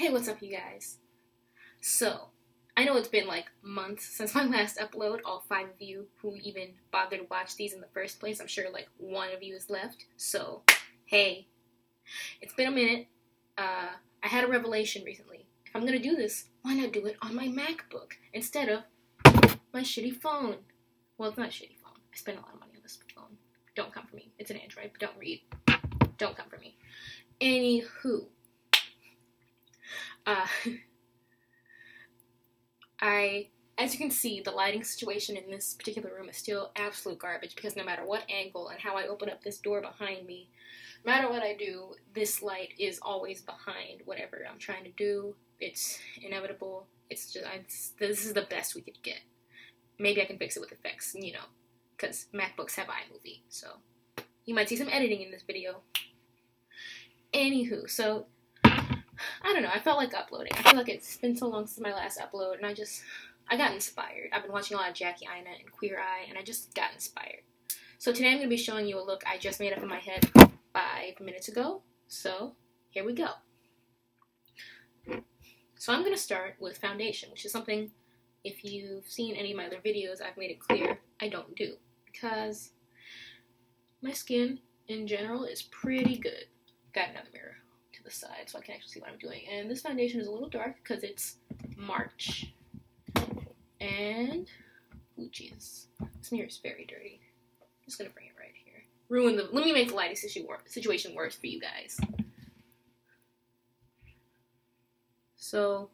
Hey, what's up, you guys? So, I know it's been like months since my last upload. All 5 of you who even bothered to watch these in the first place, I'm sure like 1 of you is left. So, hey, it's been a minute. I had a revelation recently. If I'm gonna do this, why not do it on my MacBook instead of my shitty phone? Well, it's not a shitty phone. I spend a lot of money on this phone. Don't come for me. It's an Android, but don't read. Don't come for me. Anywho. As you can see, the lighting situation in this particular room is still absolute garbage because no matter what angle and how I open up this door behind me, no matter what I do, this light is always behind whatever I'm trying to do. It's inevitable. It's just, this is the best we could get. Maybe I can fix it with effects, you know, because MacBooks have iMovie, so you might see some editing in this video. Anywho, so I don't know, I felt like uploading. I feel like it's been so long since my last upload, and I got inspired. I've been watching a lot of Jackie Aina and Queer Eye, and I just got inspired. So today I'm going to be showing you a look I just made up in my head 5 minutes ago. So, here we go. So I'm going to start with foundation, which is something, if you've seen any of my other videos, I've made it clear I don't do. Because my skin, in general, is pretty good. Got another mirror to the side so I can actually see what I'm doing. And this foundation is a little dark because it's March. And, ooh, jeez, this mirror is very dirty. I'm just gonna bring it right here. Let me make the lighting situation worse for you guys. So,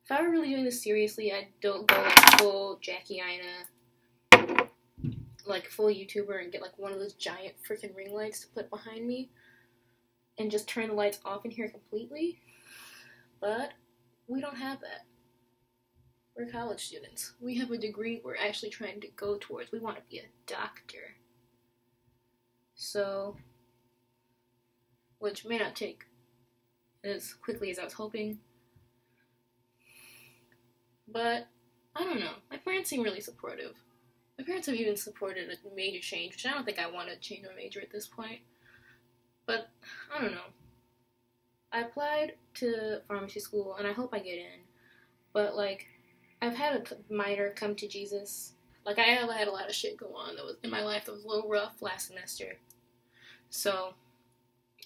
if I were really doing this seriously, I'd don't go like full Jackie Aina, like full YouTuber, and get like one of those giant freaking ring lights to put behind me, and just turn the lights off in here completely. But we don't have that. We're college students. We have a degree we're actually trying to go towards. We want to be a doctor. So, which may not take as quickly as I was hoping. But, I don't know. My parents seem really supportive. My parents have even supported a major change, which I don't think I want to change my major at this point. But, I don't know. I applied to pharmacy school, and I hope I get in. But, like, I've had a minor come to Jesus. Like, I had a lot of shit go on that was in my life that was a little rough last semester. So,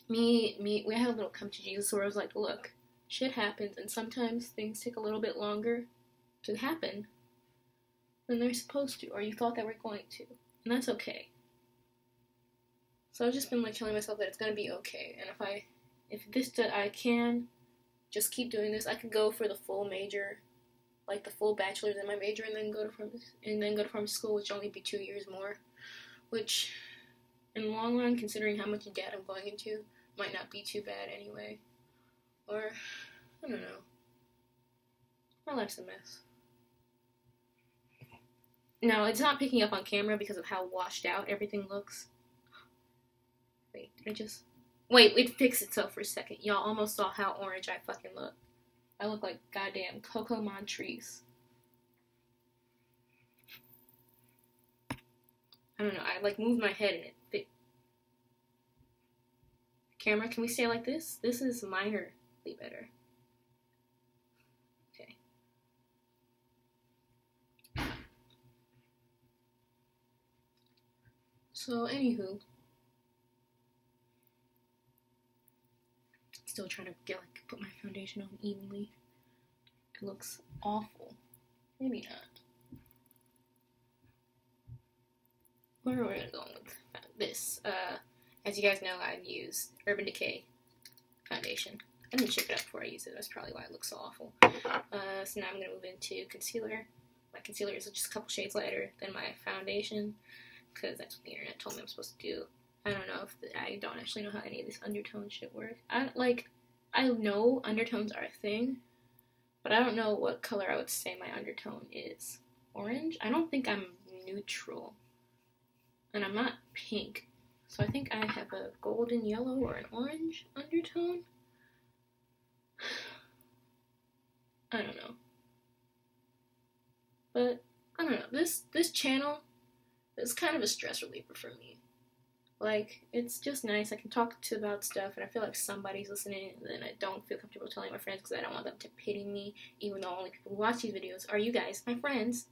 we had a little come to Jesus where I was like, look, shit happens, and sometimes things take a little bit longer to happen than they're supposed to, or you thought they were going to. And that's okay. So I've just been, like, telling myself that it's gonna be okay, and if I can just keep doing this, I could go for the full major, like the full bachelor's in my major, and then go to pharmacy school, which would only be 2 years more, which in the long run, considering how much debt I'm going into, might not be too bad anyway. Or, I don't know. My life's a mess. Now, it's not picking up on camera because of how washed out everything looks. Wait, it fixed itself for a second. Y'all almost saw how orange I fucking look. I look like goddamn Coco Montrese. I don't know, I like moved my head and it. Camera, can we stay like this? This is minorly better. Okay. So, anywho. Still trying to put my foundation on evenly. It looks awful. Maybe not. Where are we going with this? As you guys know, I've used Urban Decay foundation. I didn't shake it up before I used it. That's probably why it looks so awful. So now I'm going to move into concealer. My concealer is just a couple shades lighter than my foundation, because that's what the internet told me I'm supposed to do. I don't know I don't actually know how any of this undertone shit works. I know undertones are a thing, but I don't know what color I would say my undertone is. Orange? I don't think I'm neutral. And I'm not pink. So I think I have a golden yellow or an orange undertone. I don't know. But, I don't know. This channel is kind of a stress reliever for me. Like, it's just nice. I can talk about stuff, and I feel like somebody's listening, and then I don't feel comfortable telling my friends because I don't want them to pity me, even though only people who watch these videos are you guys, my friends.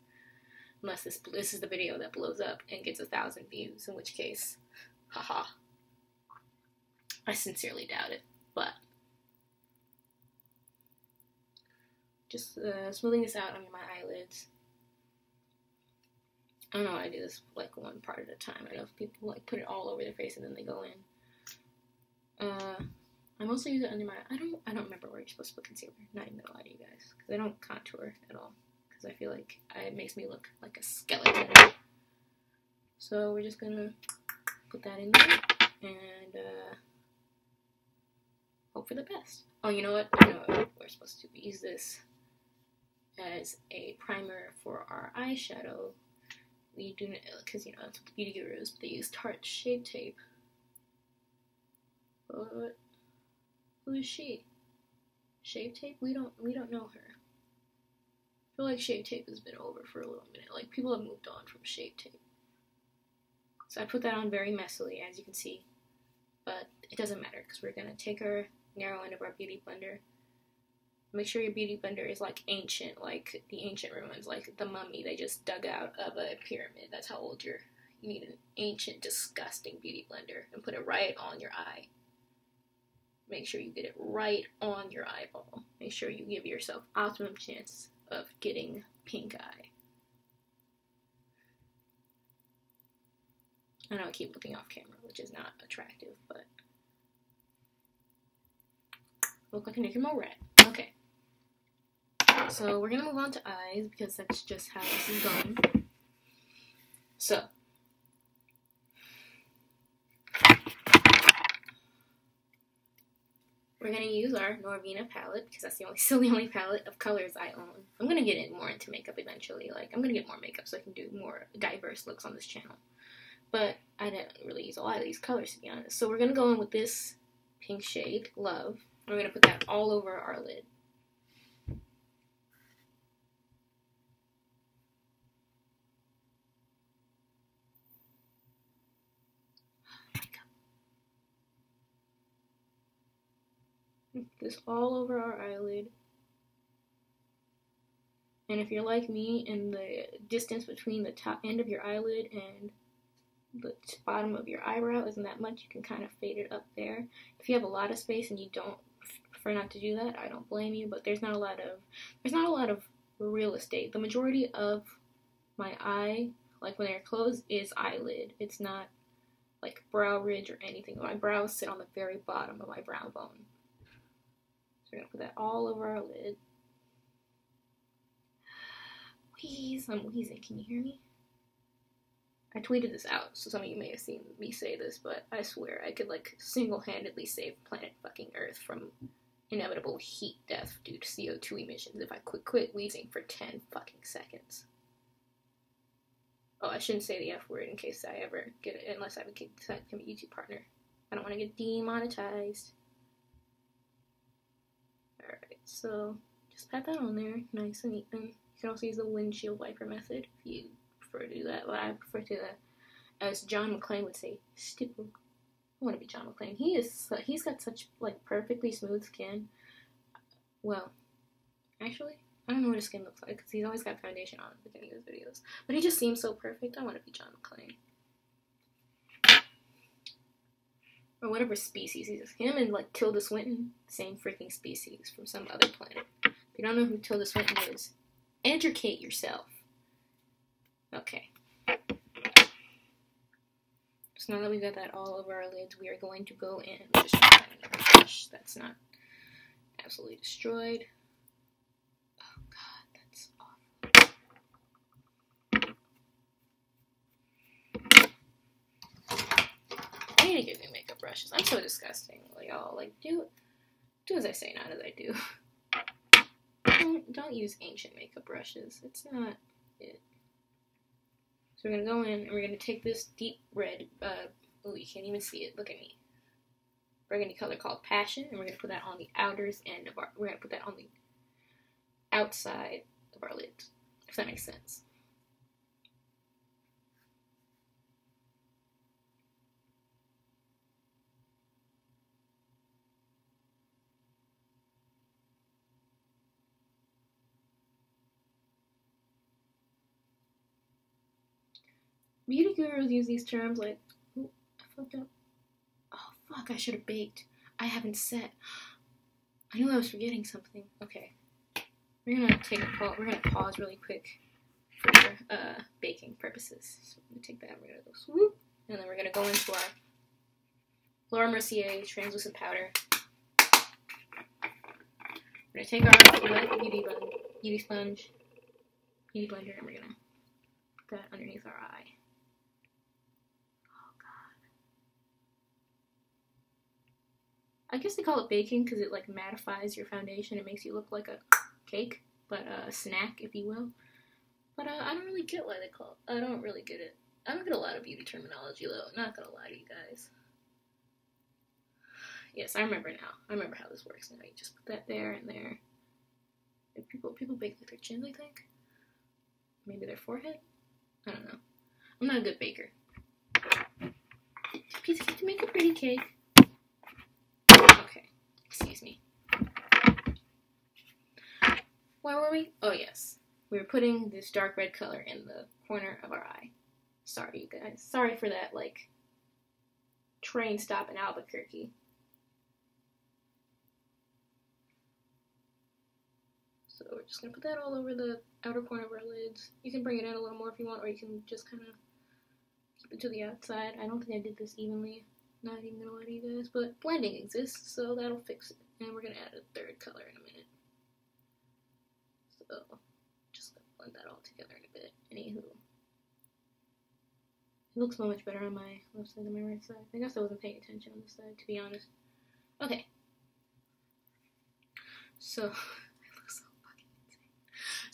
Unless this is the video that blows up and gets 1,000 views, in which case, haha. I sincerely doubt it, but just smoothing this out under my eyelids. I don't know why I do this like one part at a time. I know people like put it all over their face and then they go in. I mostly use it under my. I don't remember where you're supposed to put concealer. Not even gonna lie to you guys, because I don't contour at all. Because I feel like it makes me look like a skeleton. So we're just gonna put that in there and hope for the best. Oh, you know what? I know what we're supposed to use this as a primer for our eyeshadow. We do, because, you know, it's beauty gurus, but they use Tarte Shape Tape. But who is she? Shape Tape? We don't know her. I feel like Shape Tape has been over for a little minute. Like, people have moved on from Shape Tape. So I put that on very messily, as you can see. But it doesn't matter, because we're going to take our narrow end of our beauty blender. Make sure your beauty blender is like ancient, like the ancient ruins, like the mummy they just dug out of a pyramid. That's how old you need an ancient, disgusting beauty blender, and put it right on your eye. Make sure you get it right on your eyeball. Make sure you give yourself optimum chance of getting pink eye. I know I keep looking off camera, which is not attractive, but look like a naked mole rat. Okay. So we're going to move on to eyes, because that's just how this is going. So, we're going to use our Norvina palette, because that's still the only palette of colors I own. I'm going to get more into makeup eventually. Like, I'm going to get more makeup so I can do more diverse looks on this channel. But I didn't really use a lot of these colors, to be honest. So we're going to go in with this pink shade, Love. We're going to put that all over our lid. This all over our eyelid. And if you're like me and the distance between the top end of your eyelid and the bottom of your eyebrow isn't that much, you can kind of fade it up there. If you have a lot of space and you don't prefer not to do that, I don't blame you, but there's not a lot of real estate. The majority of my eye, like when they're closed, is eyelid. It's not like brow ridge or anything. My brows sit on the very bottom of my brow bone. So we're going to put that all over our lid. Wheeze. I'm wheezing. Can you hear me? I tweeted this out, so some of you may have seen me say this, but I swear I could, like, single-handedly save planet fucking Earth from inevitable heat death due to CO2 emissions if I quit wheezing for 10 fucking seconds. Oh, I shouldn't say the F word in case I ever get it, unless I decide to become a YouTube partner. I don't want to get demonetized. Alright, so just pat that on there, nice and even. You can also use the windshield wiper method if you prefer to do that, but I prefer to, as John McClane would say, stipple. I want to be John McClane. He's got such, like, perfectly smooth skin. Well, actually, I don't know what his skin looks like, because he's always got foundation on at the beginning of his videos. But he just seems so perfect. I want to be John McClane. Or whatever species he is. Him and, like, Tilda Swinton, same freaking species from some other planet. If you don't know who Tilda Swinton is, educate yourself. Okay. So now that we've got that all over our lids, we are going to go in. Just trying to find another brush that's not absolutely destroyed. Oh god, that's awful. I need to get new makeup brushes. I'm so disgusting. Like, y'all, like, do as I say, not as I do. Don't use ancient makeup brushes. It's not it. So we're going to go in and we're going to take this deep red, oh, you can't even see it, look at me, burgundy color called Passion, and we're going to put that on the we're going to put that on the outside of our lids, if that makes sense. beauty gurus use these terms like, ooh, I fucked up. Oh, fuck, I should have baked. I haven't set. I knew I was forgetting something. Okay. We're gonna take a pause. We're gonna pause really quick for baking purposes. So we're gonna take that. We're gonna go swoop, and then we're gonna go into our Laura Mercier translucent powder. We're gonna take our beauty sponge, beauty blender, and we're gonna put that underneath our eye. Oh god. I guess they call it baking because it like mattifies your foundation. It makes you look like a cake, but a snack, if you will. But I don't really get why they call it. I don't really get it. I don't get a lot of beauty terminology though. Not gonna lie to you guys. Yes, I remember now. I remember how this works now. You just put that there and there. And people bake with their chins, I think. Maybe their forehead? I don't know. I'm not a good baker. To make a pretty cake. Okay. Excuse me. Where were we? Oh, yes. We were putting this dark red color in the corner of our eye. Sorry, you guys. Sorry for that, like, train stop in Albuquerque. So we're just going to put that all over the outer corner of our lids. You can bring it in a little more if you want, or you can just kind of keep it to the outside. I don't think I did this evenly. Not even going to lie to you guys, but blending exists, so that'll fix it. And we're going to add a third color in a minute. So, just going to blend that all together in a bit. Anywho. It looks so much better on my left side than my right side. I guess I wasn't paying attention on this side, to be honest. Okay. So...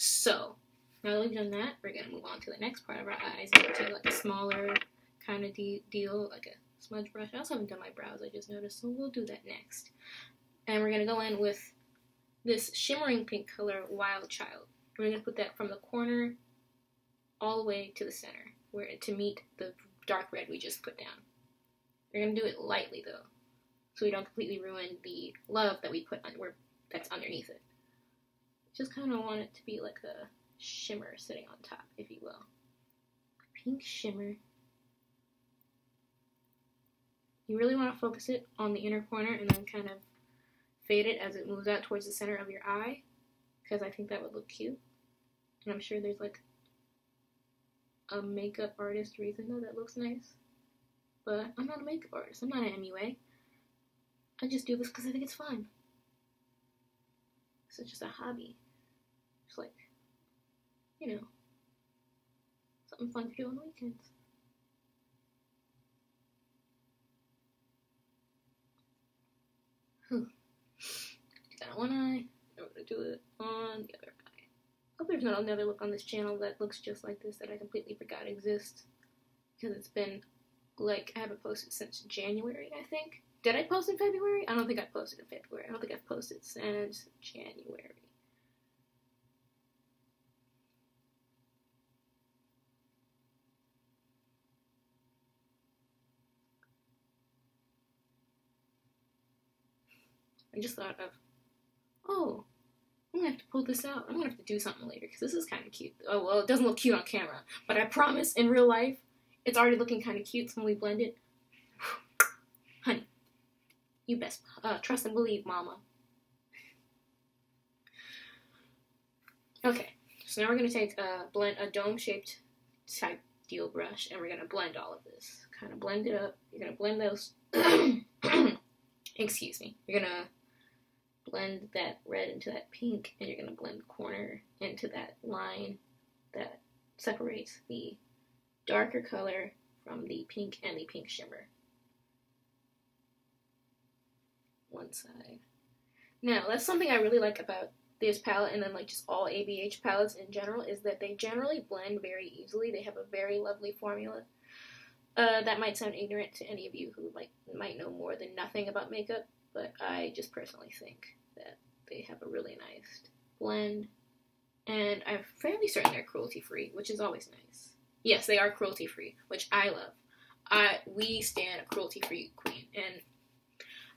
So, now that we've done that, we're going to move on to the next part of our eyes. I'm going to take like a smaller kind of deal, like a smudge brush. I also haven't done my brows, I just noticed, so we'll do that next. And we're going to go in with this shimmering pink color, Wild Child. We're going to put that from the corner all the way to the center, to meet the dark red we just put down. We're going to do it lightly, though, so we don't completely ruin the love that we put on, that's underneath it. Just kind of want it to be like a shimmer sitting on top, if you will. Pink shimmer. You really want to focus it on the inner corner and then kind of fade it as it moves out towards the center of your eye, because I think that would look cute. And I'm sure there's like a makeup artist reason though that looks nice. But I'm not a makeup artist. I'm not an MUA. I just do this because I think it's fun. So it's just a hobby. Just like, you know, something fun to do on the weekends. Do that on one eye, and we're going to do it on the other eye. Hope there's not another look on this channel that looks just like this that I completely forgot exists. Because it's been, like, I haven't posted since January, I think. Did I post in February? I don't think I posted in February. I don't think I've posted since January. I just thought of, oh, I'm going to have to pull this out. I'm going to have to do something later because this is kind of cute. Oh, well, it doesn't look cute on camera. But I promise, in real life, it's already looking kind of cute when we blend it. Honey, you best trust and believe, mama. Okay, so now we're going to take a dome-shaped type deal brush, and we're going to blend all of this. Kind of blend it up. You're going to blend those... Excuse me. You're going to blend that red into that pink, and you're going to blend the corner into that line that separates the darker color from the pink and the pink shimmer. One side. Now, that's something I really like about this palette, and then like just all ABH palettes in general, is that they generally blend very easily. They have a very lovely formula. That might sound ignorant to any of you who might know more than nothing about makeup, but I just personally think that they have a really nice blend, and I'm fairly certain they're cruelty-free, which is always nice. Yes, they are cruelty-free, which I love. We stand a cruelty-free queen, and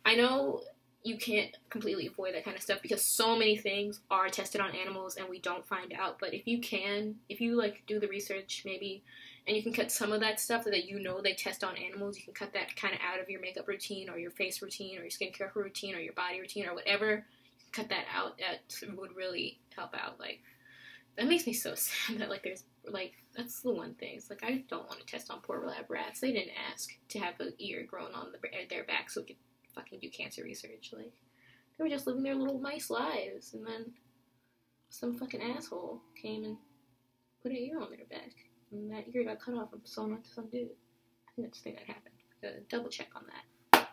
I know you can't completely avoid that kind of stuff because so many things are tested on animals and we don't find out, but if you like do the research, maybe and you can cut some of that stuff that you know they test on animals. You can cut that kind of out of your makeup routine or your face routine or your skincare routine or your body routine or whatever. You can cut that out. That would really help out. Like, that makes me so sad that, like, there's, like, that's the one thing. It's like, I don't want to test on poor lab rats. They didn't ask to have an ear grown on their back so we could fucking do cancer research. Like, they were just living their little nice lives, and then some fucking asshole came and put an ear on their back, and that ear got cut off and sewn onto some dude. I think that's the thing that happened. Gotta double check on that.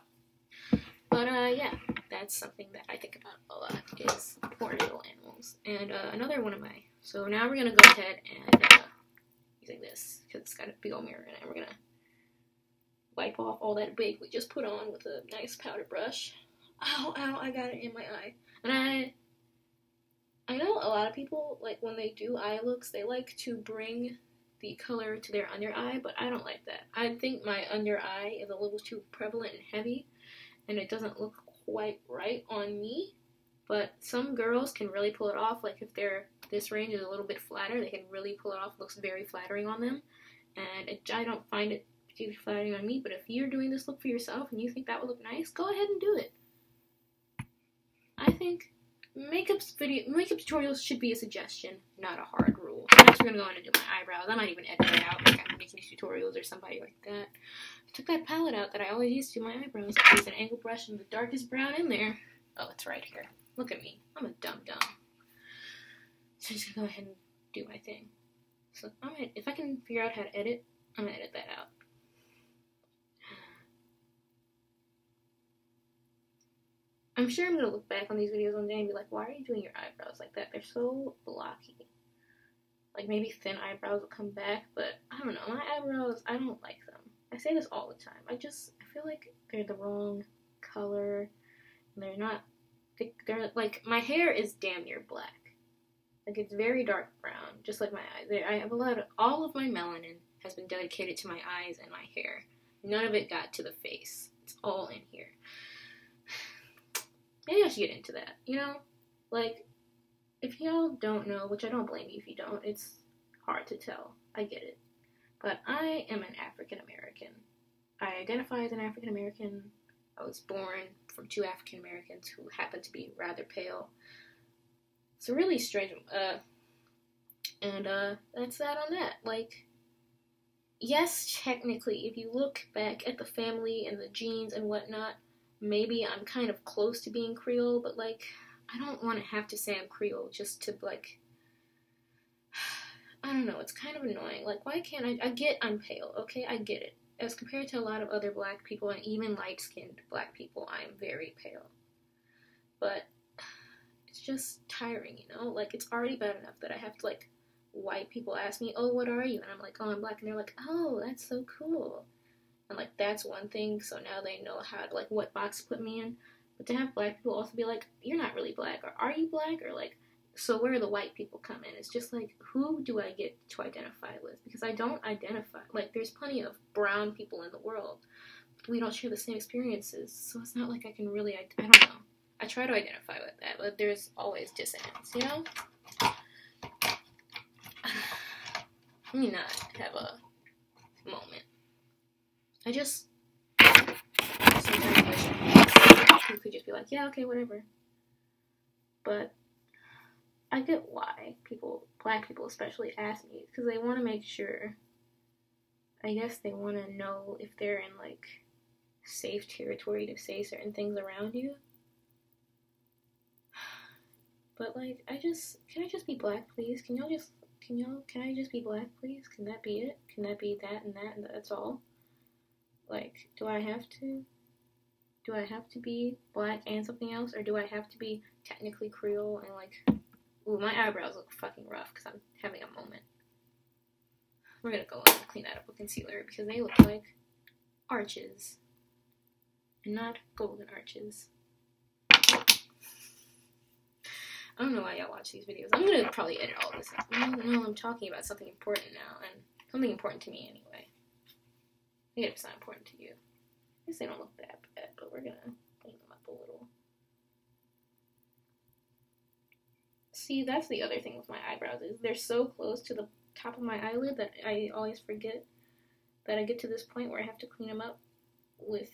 But, yeah, that's something that I think about a lot, is poor little animals. And, another one of my, so now we're gonna go ahead and, using this, because it's got a big old mirror in it, and we're gonna wipe off all that big we just put on with a nice powder brush. Ow, ow, I got it in my eye. And I know a lot of people, like, when they do eye looks, they like to bring the color to their under eye, but I don't like that. I think my under eye is a little too prevalent and heavy, and it doesn't look quite right on me, but some girls can really pull it off. Like, if this range is a little bit flatter, they can really pull it off. It looks very flattering on them, and I don't find it particularly flattering on me, but if you're doing this look for yourself and you think that would look nice, go ahead and do it. I think makeup tutorials should be a suggestion, not a hard rule. So next we're going to go in and do my eyebrows. I might even edit it out, like I'm making these tutorials or somebody like that. I took that palette out that I always use to do my eyebrows. I use an angle brush and the darkest brown in there. Oh, it's right here. Look at me. I'm a dum-dum. So I'm just going to go ahead and do my thing. So if I can figure out how to edit, I'm going to edit that out. I'm sure I'm going to look back on these videos one day and be like, why are you doing your eyebrows like that? They're so blocky. Like, maybe thin eyebrows will come back, but I don't know. My eyebrows, I don't like them. I say this all the time. I feel like they're the wrong color. They're not, they're like, my hair is damn near black. Like, it's very dark brown, just like my eyes. I have all of my melanin has been dedicated to my eyes and my hair. None of it got to the face. It's all in here. Maybe I should get into that, you know? Like, if y'all don't know, which I don't blame you if you don't, it's hard to tell. I get it. But I am an African American. I identify as an African American. I was born from two African Americans who happen to be rather pale. It's a really strange, and that's that on that. Like, yes, technically, if you look back at the family and the genes and whatnot, maybe I'm kind of close to being Creole, but, like, I don't want to have to say I'm Creole just to, like, I don't know, it's kind of annoying. Like, why can't I get I'm pale, okay? I get it. As compared to a lot of other black people, and even light-skinned black people, I am very pale. But it's just tiring, you know? Like, it's already bad enough that I have to, like, white people ask me, oh, what are you? And I'm like, oh, I'm black. And they're like, oh, that's so cool. And, like, that's one thing, so now they know how to, like, what box to put me in. But to have black people also be like, you're not really black, or are you black? Or, like, so where do the white people come in? It's just, like, who do I get to identify with? Because I don't identify. Like, there's plenty of brown people in the world. We don't share the same experiences, so it's not like I can really, I don't know. I try to identify with that, but there's always dissonance, you know? Let me not have a moment. I just sometimes wish you could just be like, yeah, okay, whatever. But I get why black people especially, ask me, because they want to make sure, I guess they want to know if they're in, like, safe territory to say certain things around you. But, like, can I just be black, please? Can I just be black, please? Can that be it? Can that be that and that's all? Like, do I have to be black and something else? Or do I have to be technically Creole and, like, ooh, my eyebrows look fucking rough because I'm having a moment. We're gonna go in and clean that up with concealer because they look like arches and not golden arches. I don't know why y'all watch these videos. I'm gonna probably edit all this out. No, I'm talking about something important now, and something important to me anyway. I get if it's not important to you. I guess they don't look that bad, but we're gonna clean them up a little. See, that's the other thing with my eyebrows, is they're so close to the top of my eyelid that I always forget that I get to this point where I have to clean them up with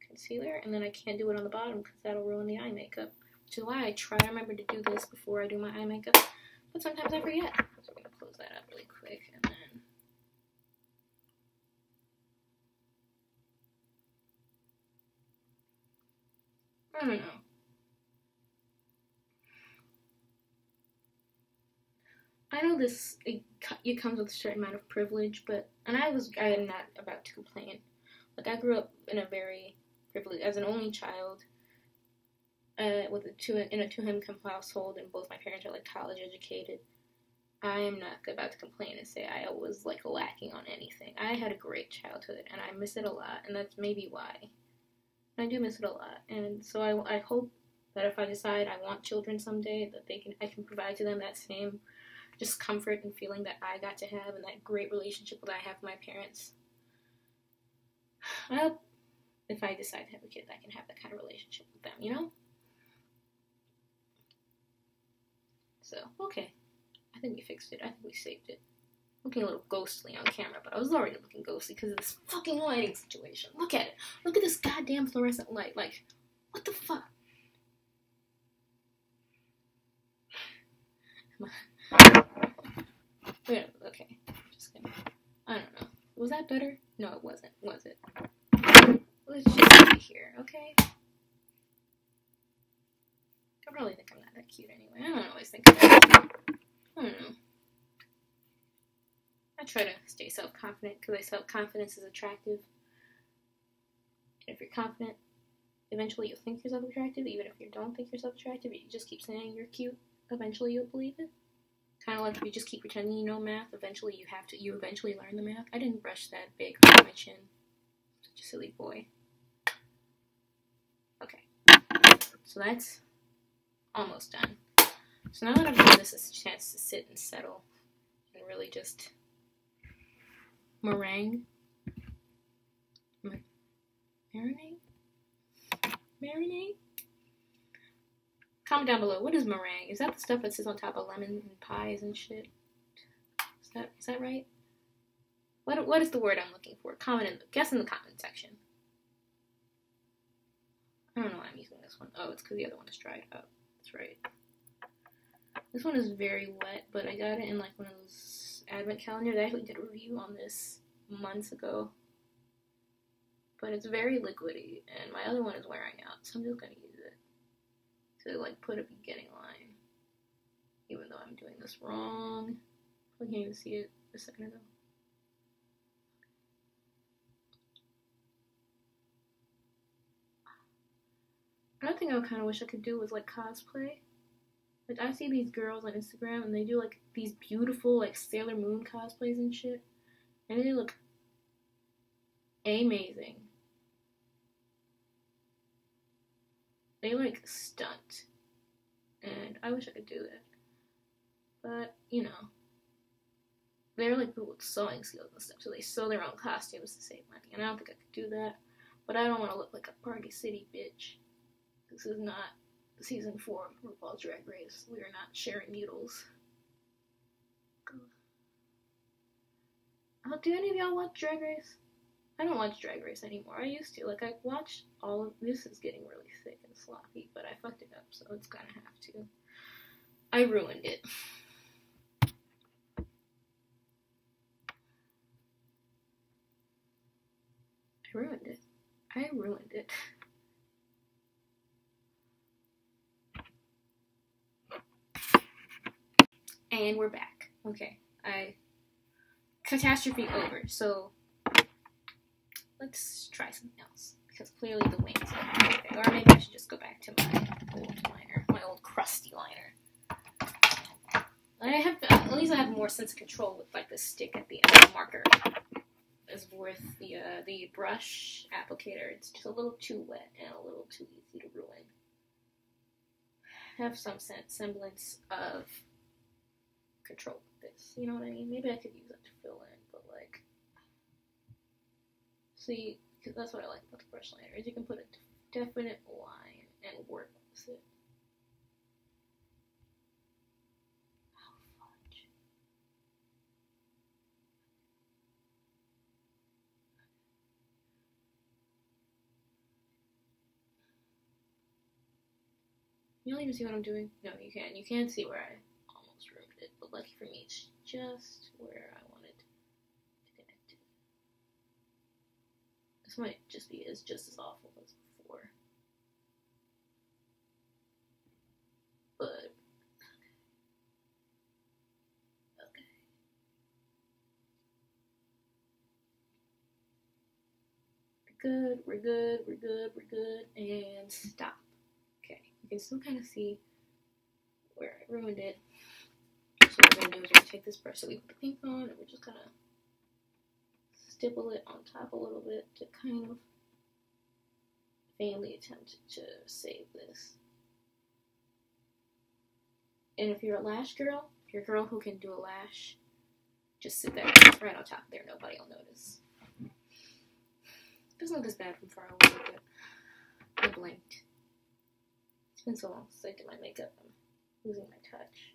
concealer, and then I can't do it on the bottom because that'll ruin the eye makeup. Which is why I try to remember to do this before I do my eye makeup, but sometimes I forget. So we're gonna close that up really quick, and then I don't know. I know it comes with a certain amount of privilege, but I am not about to complain. Like, I grew up in a very privileged, as an only child, in a two-income household, and both my parents are like college educated. I am not about to complain and say I was like lacking on anything. I had a great childhood, and I miss it a lot, and that's maybe why. I do miss it a lot, and so I hope that if I decide I want children someday, that I can provide to them that same just comfort and feeling that I got to have, and that great relationship that I have with my parents. I hope if I decide to have a kid, I can have that kind of relationship with them, you know? So, okay. I think we fixed it. I think we saved it. Looking a little ghostly on camera, but I was already looking ghostly because of this fucking lighting situation. Look at it. Look at this goddamn fluorescent light. Like, what the fuck? Wait, okay. Just kidding. I don't know. Was that better? No, it wasn't. Was it? Let's just be here, okay? I probably think I'm not that cute anyway. I don't always think I'm that cute. I don't know. I try to stay self-confident because self-confidence is attractive. And if you're confident, eventually you'll think yourself attractive. Even if you don't think yourself attractive, you just keep saying you're cute. Eventually you'll believe it. Kind of like if you just keep pretending you know math, eventually you eventually learn the math. I didn't brush that big on my chin. Such a silly boy. Okay. So that's almost done. So now that I've given this a chance to sit and settle and really just marinate? Comment down below. What is meringue? Is that the stuff that sits on top of lemon and pies and shit? Is that right? What is the word I'm looking for? Guess in the comment section. I don't know why I'm using this one. Oh, it's because the other one is dried up. That's right. This one is very wet, but I got it in like one of those advent calendars. I actually did a review on this months ago. But it's very liquidy, and my other one is wearing out, so I'm just gonna use it to like put a beginning line. Even though I'm doing this wrong. I can't even see it a second ago. Another thing I kind of wish I could do was like cosplay. Like, I see these girls on Instagram and they do like these beautiful like Sailor Moon cosplays and shit, and they look amazing. They like stunt, and I wish I could do that. But you know, they're like people with sewing skills and stuff, so they sew their own costumes to save money. And I don't think I could do that. But I don't want to look like a Party City bitch. This is not season 4 of RuPaul's Drag Race. We are not sharing needles. Oh, do any of y'all watch Drag Race? I don't watch Drag Race anymore. I used to. Like, I watched all of this. Is getting really thick and sloppy, but I fucked it up, so it's gonna have to. I ruined it. I ruined it. And we're back. Okay. Catastrophe over. So let's try something else. Because clearly the wings are okay. Or maybe I should just go back to my old liner. My old crusty liner. At least I have more sense of control with like the stick at the end of the marker. As with the brush applicator, it's just a little too wet and a little too easy to ruin. Have some semblance of control with this, you know what I mean? Maybe I could use it to fill in, but like, see, because that's what I like about the brush liner, is you can put a definite line and work with it. Oh, fudge. You'll even see what I'm doing? No, you can't. You can't see where I almost ruined it, but lucky for me, it's just where I wanted to connect it. This might just be just as awful as before. But, okay. We're good, and stop. Okay, you can still kind of see where I ruined it. So what we're going to do is we're going to take this brush that we put the pink on, and we're just going to stipple it on top a little bit to kind of vainly attempt to save this. And if you're a lash girl, if you're a girl who can do a lash, just sit there right on top there. Nobody will notice. It doesn't look as bad from far away, but I blinked. It's been so long since I did my makeup. I'm losing my touch.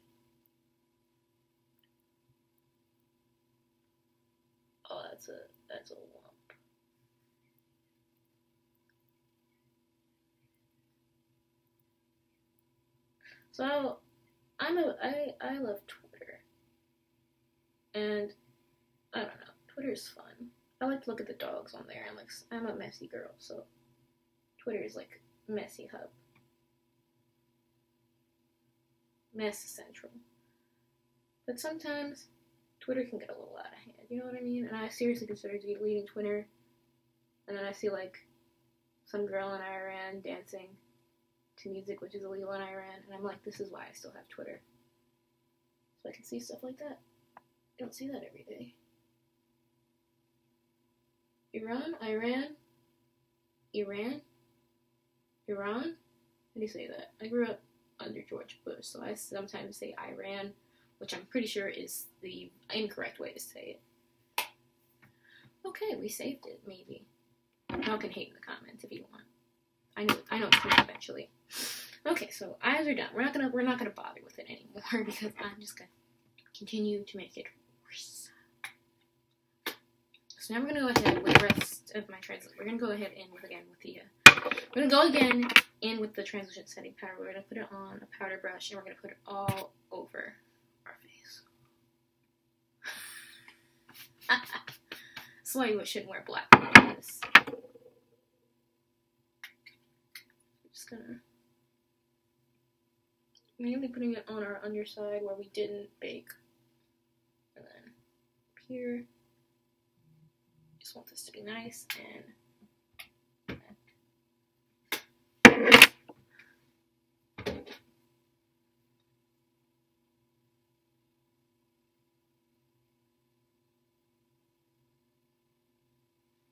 Oh, that's a lump. So I love Twitter, and I don't know. Twitter's fun. I like to look at the dogs on there. I'm a messy girl, so Twitter is like messy hub, mess central. But sometimes Twitter can get a little out of hand. You know what I mean? And I seriously considered deleting Twitter, and then I see like some girl in Iran dancing to music which is illegal in Iran, and I'm like, this is why I still have Twitter, so I can see stuff like that. I don't see that every day. Iran? How do you say that? I grew up under George Bush, so I sometimes say Iran, which I'm pretty sure is the incorrect way to say it. Okay, we saved it, maybe. Y'all can hate in the comments if you want. I know it's coming eventually. Okay, so eyes are done. We're not gonna bother with it anymore because I'm just gonna continue to make it worse. So now we're gonna go ahead with the rest of my transition. We're gonna go ahead in with the transition setting powder. We're gonna put it on a powder brush and we're gonna put it all over our face. That's why you shouldn't wear black like this. Just gonna mainly putting it on our underside where we didn't bake, and then here. Just want this to be nice and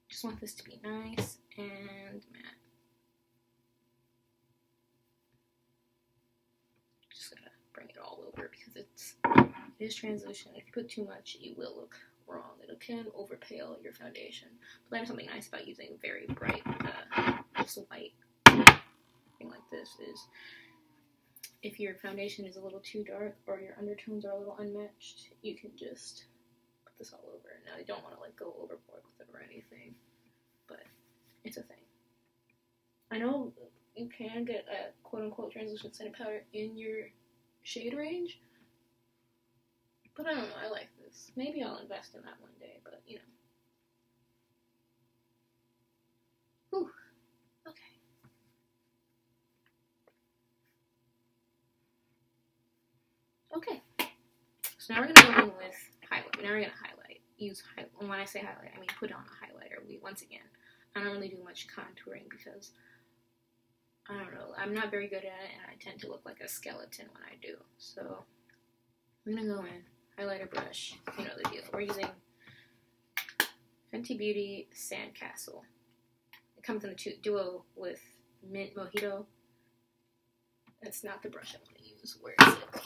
just want this to be nice and matte. Just gotta bring it all over because it is transition. If you put too much, you will look wrong. It can overpale your foundation. But that is something nice about using very bright, just white thing like this is if your foundation is a little too dark or your undertones are a little unmatched, you can just put this all over. Now, I don't want to like go overboard with it or anything, but it's a thing. I know you can get a quote-unquote transition setting powder in your shade range, but I don't know, I like this. Maybe I'll invest in that one day, but you know. Whew. Okay. Okay. So now we're gonna go in with highlight. Now we're gonna highlight. When I say highlight, I mean put on a highlighter. Once again, I don't really do much contouring because I don't know. I'm not very good at it, and I tend to look like a skeleton when I do. So I'm gonna go in. Highlighter brush, you know the deal. We're using Fenty Beauty Sandcastle. It comes in a duo with Mint Mojito. That's not the brush I'm going to use. Where is it?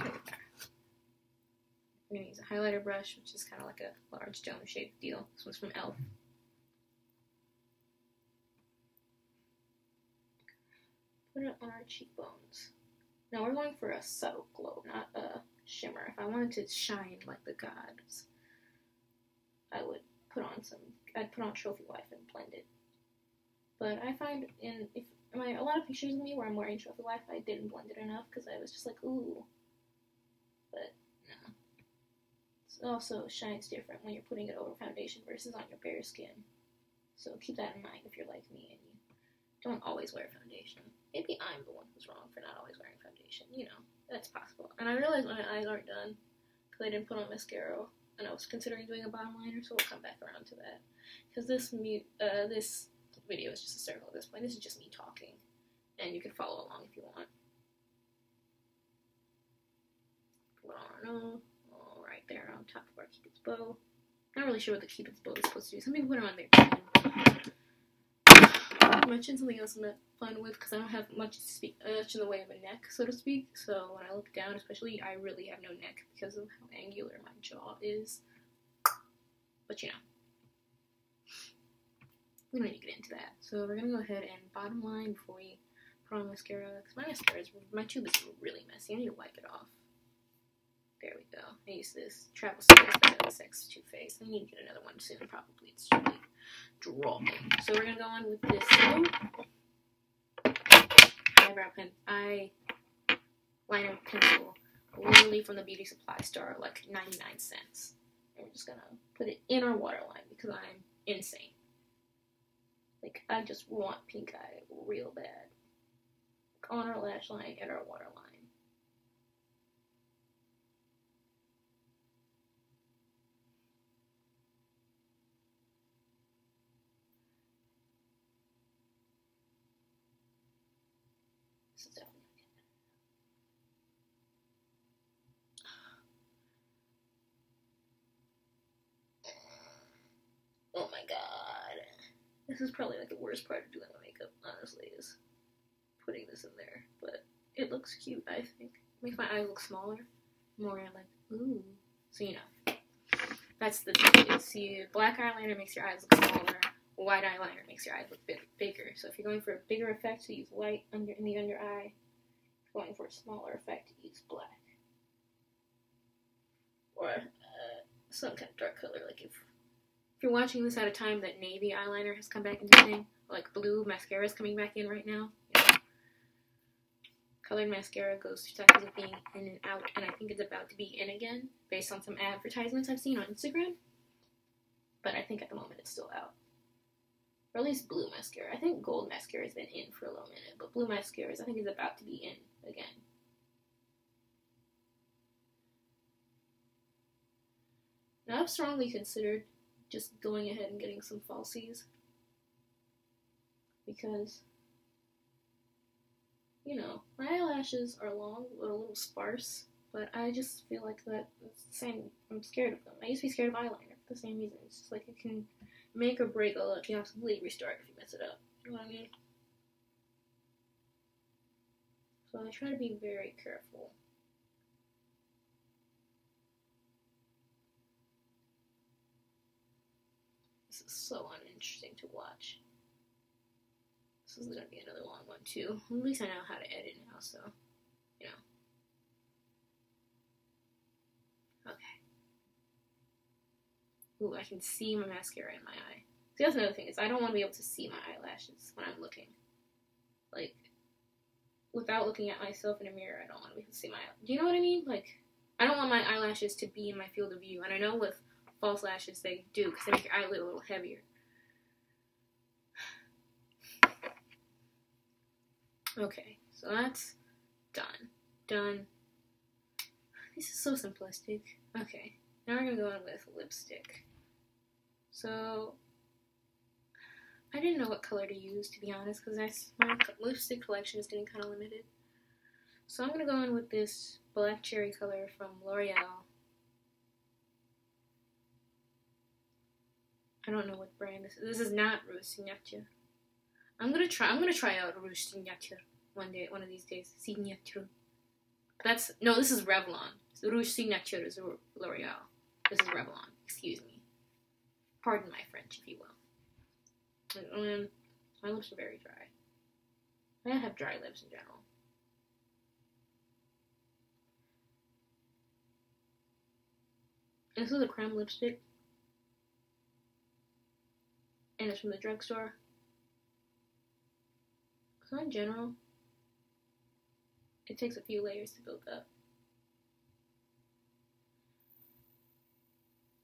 Right there. I'm going to use a highlighter brush, which is kind of like a large dome-shaped deal. This one's from e.l.f. Put it on our cheekbones. Now we're going for a subtle glow, not a shimmer. If I wanted to shine like the gods, I'd put on Trophy Wife and blend it. But I find a lot of pictures of me where I'm wearing Trophy Wife, I didn't blend it enough because I was just like, ooh. But no. It also shines different when you're putting it over foundation versus on your bare skin. So keep that in mind if you're like me and you don't always wear foundation. Maybe I'm the one who's wrong for not always wearing foundation. You know, that's possible. And I realized my eyes aren't done because I didn't put on mascara, and I was considering doing a bottom liner, so we'll come back around to that. Because this video is just a circle at this point. This is just me talking, and you can follow along if you want. Put on our nose, right there on top of our Cupid's bow. Not really sure what the Cupid's bow is supposed to do. Some people put it on their chin. I mentioned something else I'm not fun with because I don't have much in the way of a neck, so to speak. So when I look down, especially, I really have no neck because of how angular my jaw is. But you know, we don't need to get into that. So we're gonna go ahead and bottom line before we put on mascara. Because my tube is really messy. I need to wipe it off. There we go. I use this travel size Sex Too Faced. I need to get another one soon. Probably it's really dropping. So we're gonna go on with this eyeliner pencil, literally from the beauty supply store, like 99 cents. And we're just gonna put it in our waterline because I'm insane. Like, I just want pink eye real bad. On our lash line and our waterline. This is definitely oh my god. This is probably like the worst part of doing my makeup, honestly, is putting this in there. But it looks cute, I think. It makes my eyes look smaller. More like, ooh. So, you know. That's the thing. See, black eyeliner makes your eyes look smaller. White eyeliner makes your eyes look bigger. So if you're going for a bigger effect, you use white in the under eye. If you're going for a smaller effect, you use black. Or some kind of dark color. Like if you're watching this at a time that navy eyeliner has come back into thing, like blue mascara is coming back in right now. You know, colored mascara goes through cycles of being in and out, and I think it's about to be in again, based on some advertisements I've seen on Instagram. But I think at the moment it's still out. Or at least blue mascara. I think gold mascara has been in for a little minute, but blue mascaras I think is about to be in again. Now I've strongly considered just going ahead and getting some falsies. Because, you know, my eyelashes are long, but a little sparse. But I just feel like that it's the same. I'm scared of them. I used to be scared of eyeliner for the same reason. It's just like it can make or break a look. You have to completely restart if you mess it up. You know what I mean? So I try to be very careful. This is so uninteresting to watch. This is gonna be another long one too. At least I know how to edit now, so you know. Okay. Ooh, I can see my mascara in my eye. See, that's another thing, is I don't want to be able to see my eyelashes when I'm looking. Like, without looking at myself in a mirror, I don't want to be able to see my eyelashes. Do you know what I mean? Like, I don't want my eyelashes to be in my field of view. And I know with false lashes they do, because they make your eyelid a little heavier. Okay, so that's done. Done. This is so simplistic. Okay, now we're gonna go in with lipstick. So, I didn't know what color to use, to be honest, because my lipstick collection is getting kind of limited. So I'm gonna go in with this black cherry color from L'Oreal. I don't know what brand this is. This is not Rouge Signature. I'm gonna try out Rouge Signature one of these days. Signature. No, this is Revlon. So Rouge Signature is L'Oreal. This is Revlon. Excuse me. Pardon my French, if you will. And my lips are very dry. I have dry lips in general. And this is a creme lipstick. And it's from the drugstore. So in general, it takes a few layers to build up.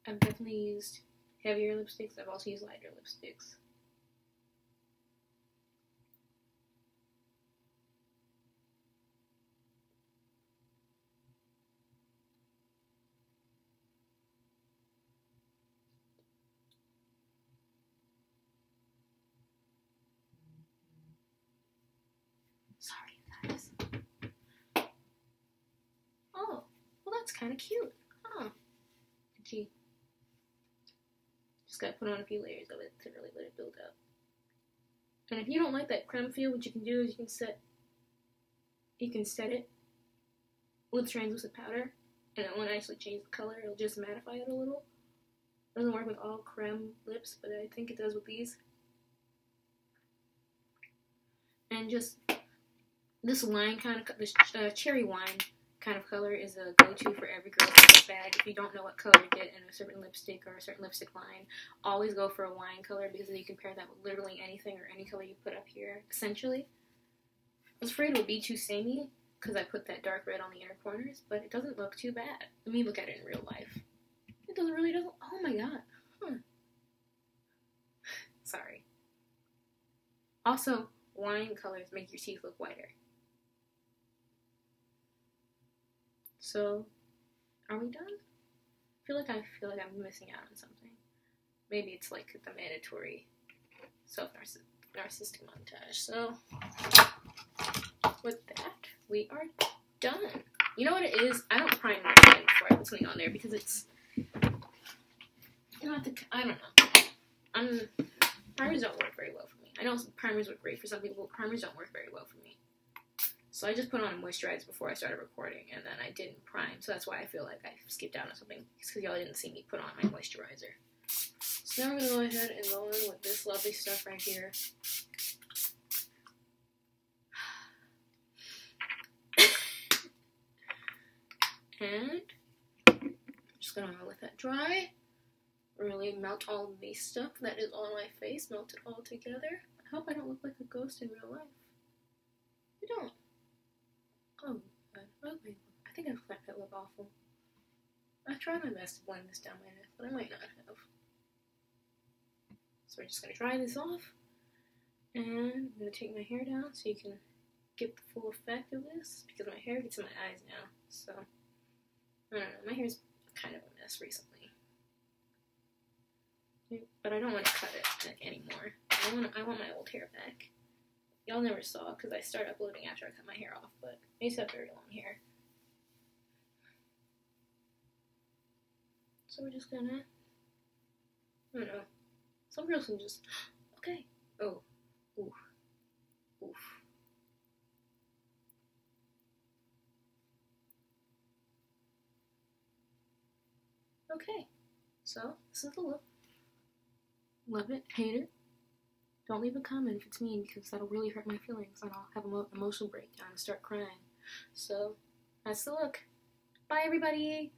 I've definitely used heavier lipsticks. I've also used lighter lipsticks. Sorry, guys. Oh, well, that's kind of cute. Huh. Gee. Just gotta put on a few layers of it to really let it build up. And if you don't like that creme feel, what you can do is you can set it with translucent powder, and it won't actually change the color. It'll just mattify it a little. It doesn't work with all creme lips, but I think it does with these. And just this wine kind of, this cherry wine kind of color is a go-to for every girl's makeup bag. If you don't know what color to get in a certain lipstick or a certain lipstick line, always go for a wine color because then you can pair that with literally anything or any color you put up here, essentially. I was afraid it would be too samey because I put that dark red on the inner corners, but it doesn't look too bad. Let me look at it in real life. It really doesn't. Oh my god. Huh. Sorry. Also, wine colors make your teeth look whiter. So, are we done? I feel like I'm missing out on something. Maybe it's like the mandatory self-narcissistic montage. So, with that, we are done. You know what it is? I don't prime my skin before I put something on there because it's not the, I don't know. Primers don't work very well for me. I know primers work great for some people, but primers don't work very well for me. So I just put on a moisturizer before I started recording, and then I didn't prime, so that's why I feel like I skipped out on something. It's because y'all didn't see me put on my moisturizer. So now I'm going to go ahead and go in with this lovely stuff right here. And I'm just going to let that dry. Really melt all of the stuff that is on my face, melt it all together. I hope I don't look like a ghost in real life. I don't. Oh, God. Okay. I think I've let that look awful. I tried my best to blend this down my neck, but I might not have. So we're just going to dry this off. And I'm going to take my hair down so you can get the full effect of this. Because my hair gets in my eyes now. So, I don't know. My hair's kind of a mess recently. But I don't want to cut it anymore. I want my old hair back. Y'all never saw because I started uploading after I cut my hair off, but I used to have very long hair. So we're just gonna, I don't know. Some girls can just, okay. Oh, oof, oof. Okay, so this is the look. Love it, hate it. Don't leave a comment if it's mean because that'll really hurt my feelings and I'll have an emotional breakdown and start crying. So, that's the look. Bye, everybody!